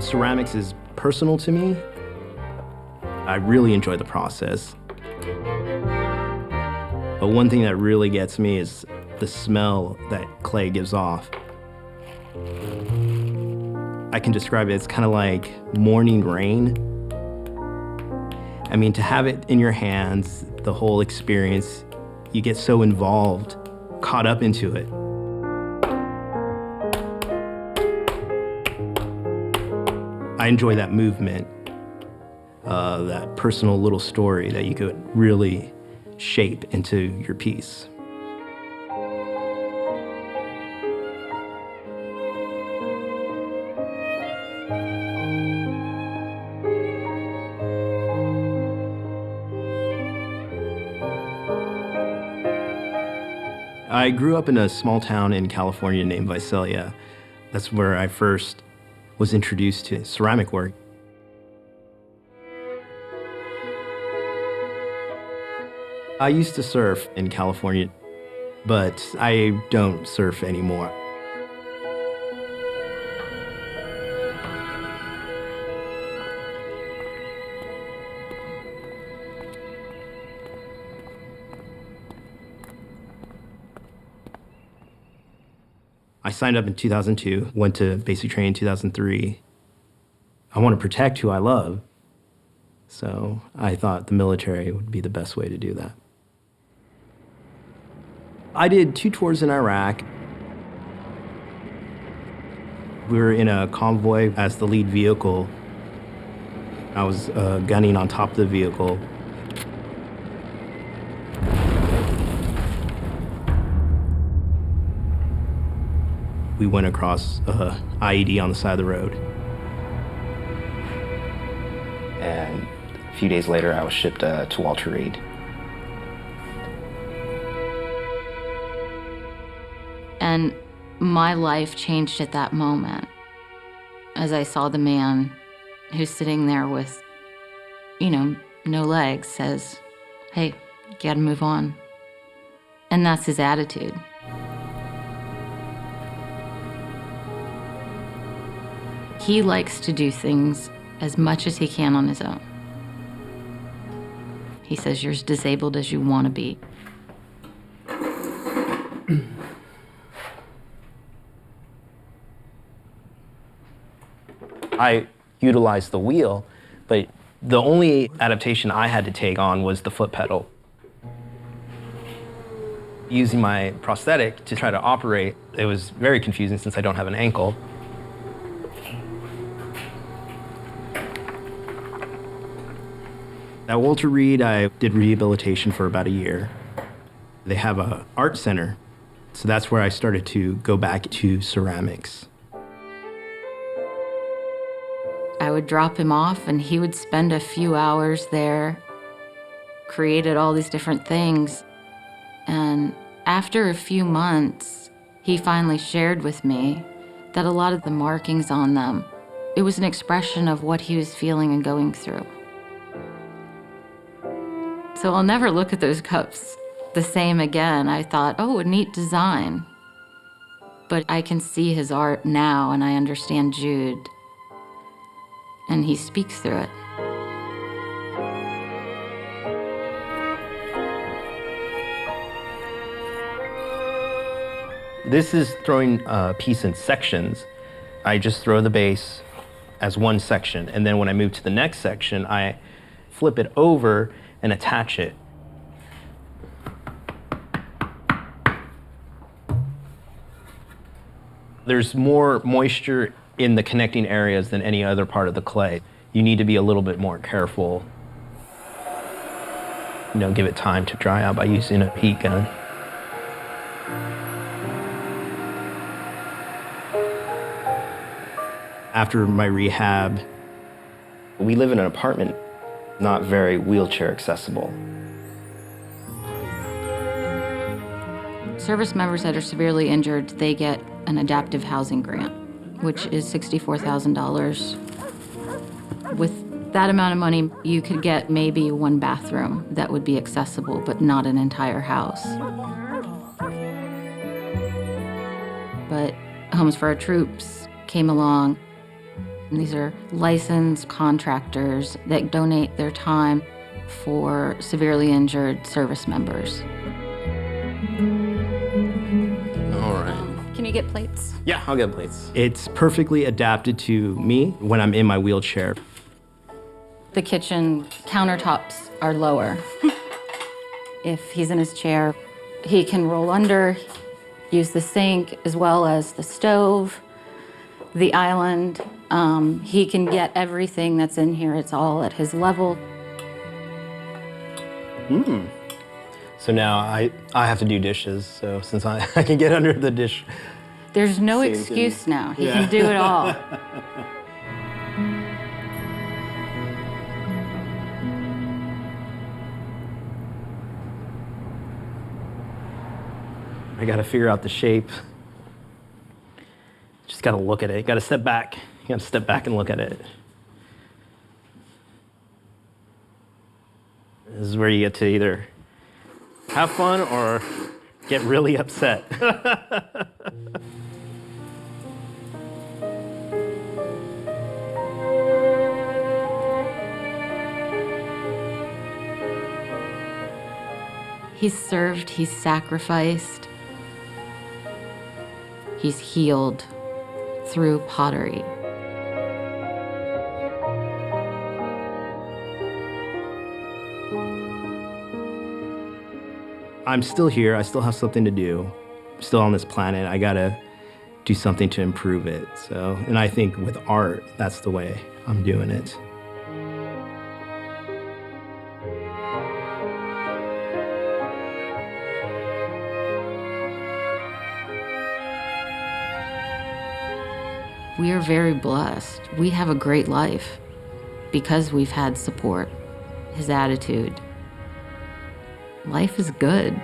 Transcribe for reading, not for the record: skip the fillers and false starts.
Ceramics is personal to me. I really enjoy the process. But one thing that really gets me is the smell that clay gives off. I can describe it, it's kind of like morning rain. I mean, to have it in your hands, the whole experience, you get so involved, caught up into it. I enjoy that movement, that personal little story that you could really shape into your piece. I grew up in a small town in California named Visalia. That's where I first was introduced to ceramic work. I used to surf in California, but I don't surf anymore. I signed up in 2002, went to basic training in 2003. I want to protect who I love, so I thought the military would be the best way to do that. I did 2 tours in Iraq. We were in a convoy as the lead vehicle. I was gunning on top of the vehicle. We went across IED on the side of the road. And a few days later, I was shipped to Walter Reed. And my life changed at that moment as I saw the man who's sitting there with, no legs, says, "Hey, you gotta move on." And that's his attitude. He likes to do things as much as he can on his own. He says, "You're as disabled as you want to be." I utilized the wheel, but the only adaptation I had to take on was the foot pedal. Using my prosthetic to try to operate, it was very confusing since I don't have an ankle. At Walter Reed, I did rehabilitation for about a year. They have an art center, so that's where I started to go back to ceramics. I would drop him off and he would spend a few hours there, created all these different things. And after a few months, he finally shared with me that a lot of the markings on them, it was an expression of what he was feeling and going through. So I'll never look at those cups the same again. I thought, oh, a neat design. But I can see his art now and I understand Jude. And he speaks through it. This is throwing a piece in sections. I just throw the base as one section, and then when I move to the next section, I flip it over and attach it. There's more moisture in the connecting areas than any other part of the clay. You need to be a little bit more careful. Give it time to dry out by using a heat gun. After my rehab, We live in an apartment, not very wheelchair accessible. Service members that are severely injured, they get an adaptive housing grant, which is $64,000. With that amount of money, you could get maybe one bathroom that would be accessible, but not an entire house. But Homes for Our Troops came along, And these are licensed contractors that donate their time for severely injured service members. All right. Can you get plates? Yeah, I'll get plates. It's perfectly adapted to me when I'm in my wheelchair. The kitchen countertops are lower. If he's in his chair, he can roll under, use the sink as well as the stove, the island. He can get everything that's in here. It's all at his level. So now I have to do dishes, so since I can get under the dish. There's no Sink excuse now. He can do it all. I gotta figure out the shape. Just gotta look at it. Gotta step back. You gotta step back and look at it. This is where you get to either have fun or get really upset. He's served, he's sacrificed, he's healed through pottery. I'm still here. I still have something to do. I'm still on this planet. I gotta do something to improve it. So, and I think with art, that's the way I'm doing it. We are very blessed. We have a great life because we've had support, his attitude. Life is good.